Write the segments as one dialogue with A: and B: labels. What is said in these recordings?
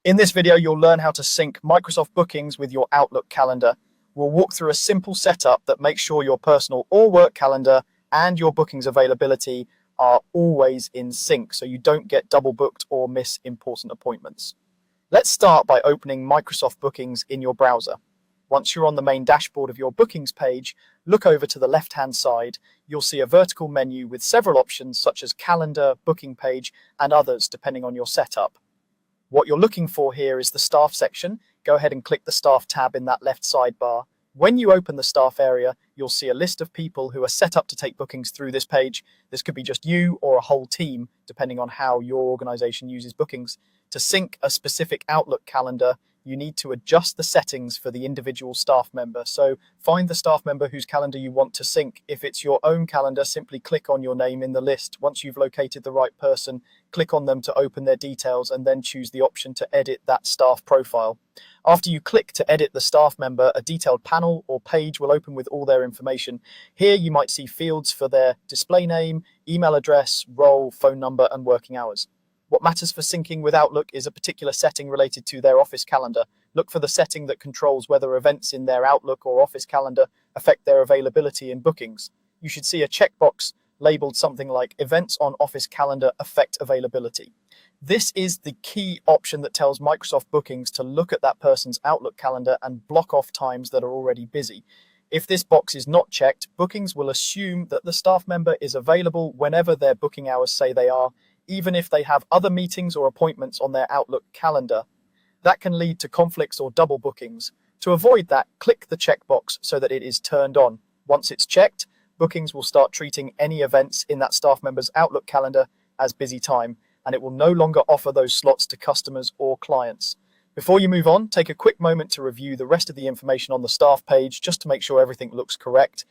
A: In this video, you'll learn how to sync Microsoft Bookings with your Outlook calendar. We'll walk through a simple setup that makes sure your personal or work calendar and your bookings availability are always in sync so you don't get double booked or miss important appointments. Let's start by opening Microsoft Bookings in your browser. Once you're on the main dashboard of your bookings page, look over to the left-hand side. You'll see a vertical menu with several options such as calendar, booking page, and others depending on your setup. What you're looking for here is the staff section. Go ahead and click the staff tab in that left sidebar. When you open the staff area, you'll see a list of people who are set up to take bookings through this page. This could be just you or a whole team, depending on how your organization uses bookings. To sync a specific Outlook calendar, you need to adjust the settings for the individual staff member. So find the staff member whose calendar you want to sync. If it's your own calendar, simply click on your name in the list. Once you've located the right person, click on them to open their details and then choose the option to edit that staff profile. After you click to edit the staff member, a detailed panel or page will open with all their information. Here you might see fields for their display name, email address, role, phone number, and working hours. What matters for syncing with Outlook is a particular setting related to their office calendar. Look for the setting that controls whether events in their Outlook or office calendar affect their availability in bookings. You should see a checkbox labeled something like Events on Office Calendar Affect Availability. This is the key option that tells Microsoft Bookings to look at that person's Outlook calendar and block off times that are already busy. If this box is not checked, Bookings will assume that the staff member is available whenever their booking hours say they are, even if they have other meetings or appointments on their Outlook calendar. That can lead to conflicts or double bookings. To avoid that, click the checkbox so that it is turned on. Once it's checked, Bookings will start treating any events in that staff member's Outlook calendar as busy time, and it will no longer offer those slots to customers or clients. Before you move on, take a quick moment to review the rest of the information on the staff page just to make sure everything looks correct.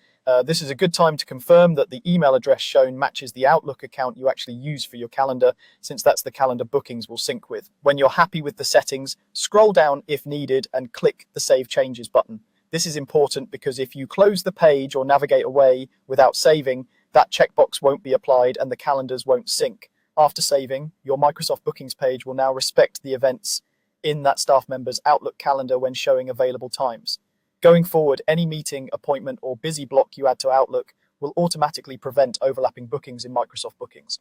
A: This is a good time to confirm that the email address shown matches the Outlook account you actually use for your calendar, since that's the calendar Bookings will sync with. When you're happy with the settings, scroll down if needed and click the Save Changes button. This is important because if you close the page or navigate away without saving, that checkbox won't be applied and the calendars won't sync. After saving, your Microsoft Bookings page will now respect the events in that staff member's Outlook calendar when showing available times. Going forward, any meeting, appointment, or busy block you add to Outlook will automatically prevent overlapping bookings in Microsoft Bookings.